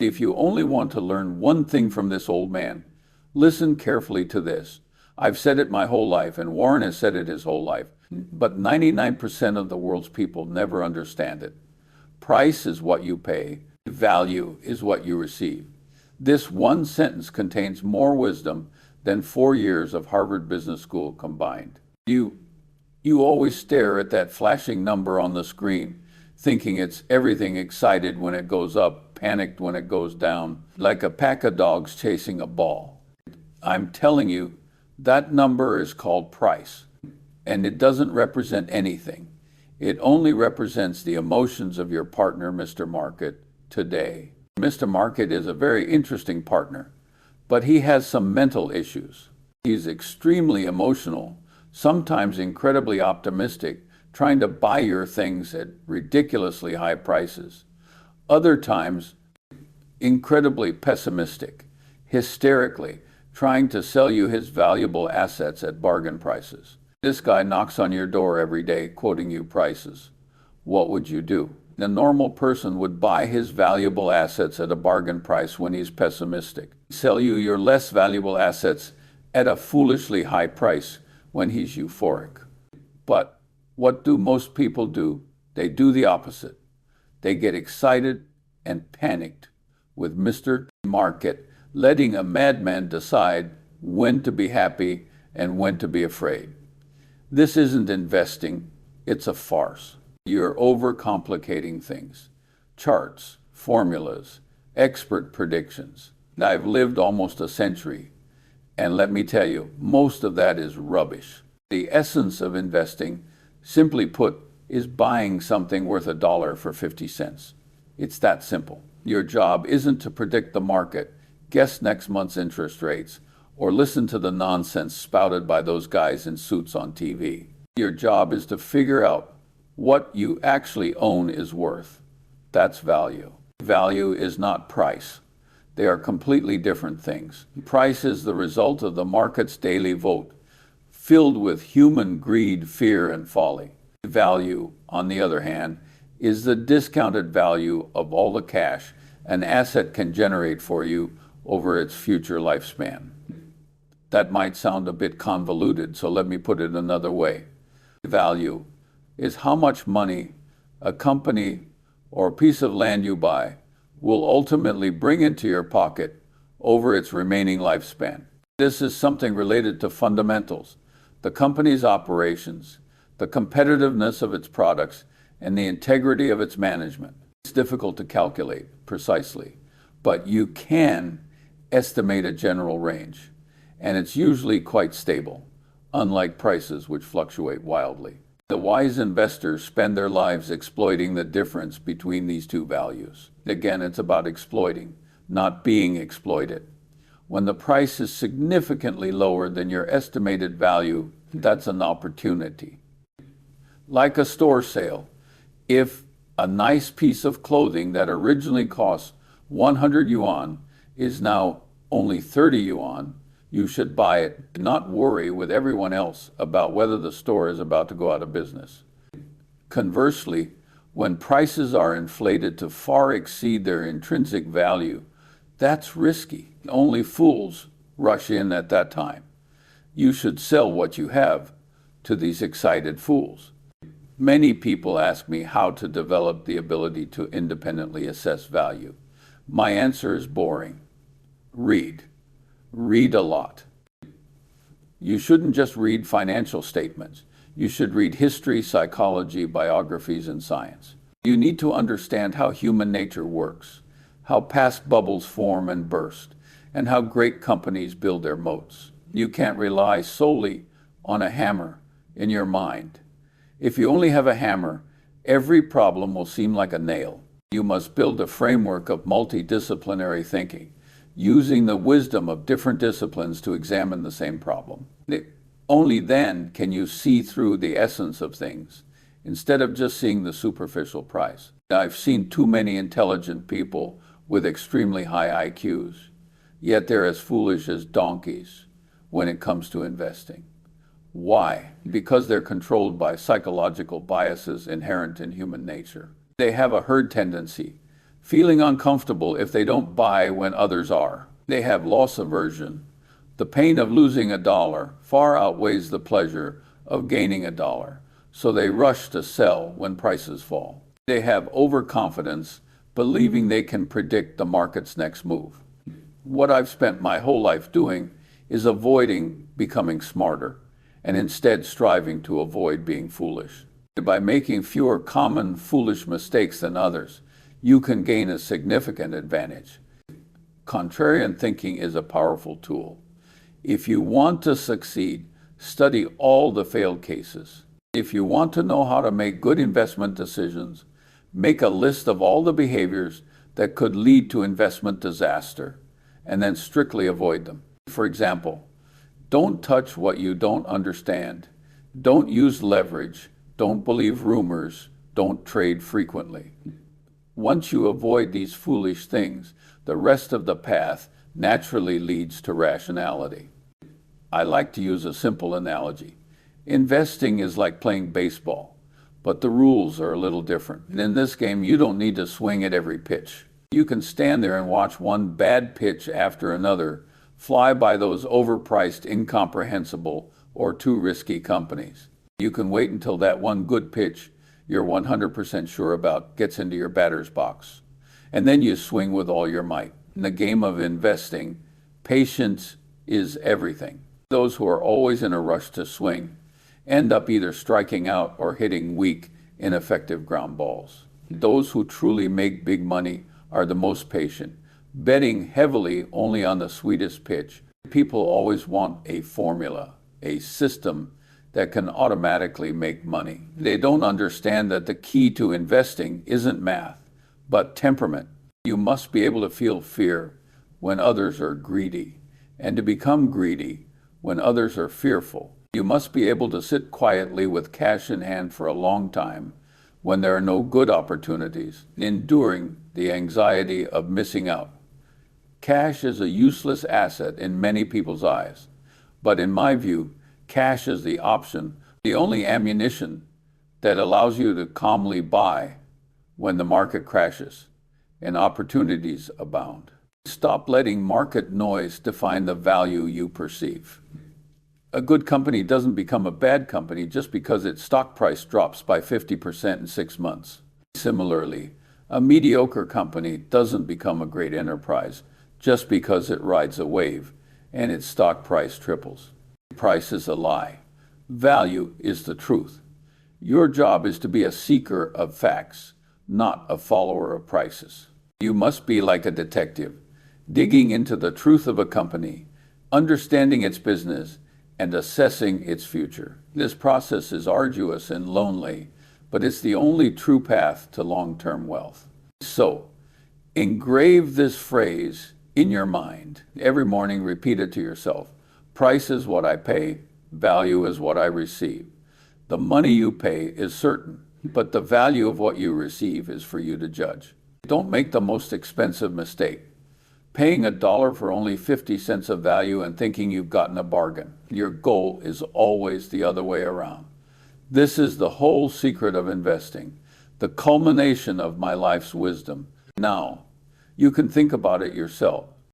If you only want to learn one thing from this old man, listen carefully to this. I've said it my whole life, and Warren has said it his whole life, but 99% of the world's people never understand it. Price is what you pay. Value is what you receive. This one sentence contains more wisdom than 4 years of Harvard Business School combined. You always stare at that flashing number on the screen, thinking it's everything, excited when it goes up, panicked when it goes down, like a pack of dogs chasing a ball. I'm telling you, that number is called price, and it doesn't represent anything. It only represents the emotions of your partner, Mr. Market, today. Mr. Market is a very interesting partner, but he has some mental issues. He's extremely emotional, sometimes incredibly optimistic, trying to buy your things at ridiculously high prices. Other times, incredibly pessimistic, hysterically, trying to sell you his valuable assets at bargain prices. This guy knocks on your door every day, quoting you prices. What would you do? A normal person would buy his valuable assets at a bargain price when he's pessimistic. Sell you your less valuable assets at a foolishly high price when he's euphoric. But what do most people do? They do the opposite. They get excited and panicked with Mr. Market, letting a madman decide when to be happy and when to be afraid. This isn't investing, it's a farce. You're overcomplicating things. Charts, formulas, expert predictions. I've lived almost a century, and let me tell you, most of that is rubbish. The essence of investing, simply put, is buying something worth $1 for 50 cents. It's that simple. Your job isn't to predict the market, guess next month's interest rates, or listen to the nonsense spouted by those guys in suits on TV. Your job is to figure out what you actually own is worth. That's value. Value is not price. They are completely different things. Price is the result of the market's daily vote, filled with human greed, fear, and folly. Value, on the other hand, is the discounted value of all the cash an asset can generate for you over its future lifespan. That might sound a bit convoluted, so let me put it another way. Value is how much money a company or a piece of land you buy will ultimately bring into your pocket over its remaining lifespan. This is something related to fundamentals, the company's operations, the competitiveness of its products, and the integrity of its management. It's difficult to calculate precisely, but you can estimate a general range, and it's usually quite stable, unlike prices which fluctuate wildly. The wise investors spend their lives exploiting the difference between these two values. Again, it's about exploiting, not being exploited. When the price is significantly lower than your estimated value, that's an opportunity. Like a store sale, if a nice piece of clothing that originally cost 100 yuan is now only 30 yuan, you should buy it, not worry with everyone else about whether the store is about to go out of business. Conversely, when prices are inflated to far exceed their intrinsic value, that's risky. Only fools rush in at that time. You should sell what you have to these excited fools. Many people ask me how to develop the ability to independently assess value. My answer is boring. Read. Read a lot. You shouldn't just read financial statements. You should read history, psychology, biographies, and science. You need to understand how human nature works, how past bubbles form and burst, and how great companies build their moats. You can't rely solely on a hammer in your mind. If you only have a hammer, every problem will seem like a nail. You must build a framework of multidisciplinary thinking, using the wisdom of different disciplines to examine the same problem. Only then can you see through the essence of things, instead of just seeing the superficial price. I've seen too many intelligent people with extremely high IQs, yet they're as foolish as donkeys when it comes to investing. Why? Because they're controlled by psychological biases inherent in human nature. They have a herd tendency. feeling uncomfortable if they don't buy when others are. They have loss aversion. The pain of losing $1 far outweighs the pleasure of gaining $1, so they rush to sell when prices fall. They have overconfidence, believing they can predict the market's next move. What I've spent my whole life doing is avoiding becoming smarter and instead striving to avoid being foolish. By making fewer common foolish mistakes than others, you can gain a significant advantage. Contrarian thinking is a powerful tool. If you want to succeed, study all the failed cases. If you want to know how to make good investment decisions, make a list of all the behaviors that could lead to investment disaster, and then strictly avoid them. For example, don't touch what you don't understand. Don't use leverage. Don't believe rumors. Don't trade frequently. Once you avoid these foolish things, the rest of the path naturally leads to rationality. I like to use a simple analogy. Investing is like playing baseball, but the rules are a little different. In this game, you don't need to swing at every pitch. You can stand there and watch one bad pitch after another fly by those overpriced, incomprehensible, or too risky companies. You can wait until that one good pitch you're 100% sure about gets into your batter's box, and then you swing with all your might. In the game of investing, patience is everything. Those who are always in a rush to swing end up either striking out or hitting weak, ineffective ground balls. Those who truly make big money are the most patient, betting heavily only on the sweetest pitch. People always want a formula, a system that can automatically make money. They don't understand that the key to investing isn't math, but temperament. You must be able to feel fear when others are greedy, and to become greedy when others are fearful. You must be able to sit quietly with cash in hand for a long time when there are no good opportunities, enduring the anxiety of missing out. Cash is a useless asset in many people's eyes, but in my view, cash is the option, the only ammunition that allows you to calmly buy when the market crashes and opportunities abound. Stop letting market noise define the value you perceive. A good company doesn't become a bad company just because its stock price drops by 50% in 6 months. Similarly, a mediocre company doesn't become a great enterprise just because it rides a wave and its stock price triples. Price is a lie. Value is the truth. Your job is to be a seeker of facts, not a follower of prices. You must be like a detective, digging into the truth of a company, understanding its business, and assessing its future. This process is arduous and lonely, but it's the only true path to long-term wealth. So, engrave this phrase in your mind. Every morning, repeat it to yourself. Price is what I pay, value is what I receive. The money you pay is certain, but the value of what you receive is for you to judge. Don't make the most expensive mistake. Paying $1 for only 50 cents of value and thinking you've gotten a bargain. Your goal is always the other way around. This is the whole secret of investing, the culmination of my life's wisdom. Now, you can think about it yourself.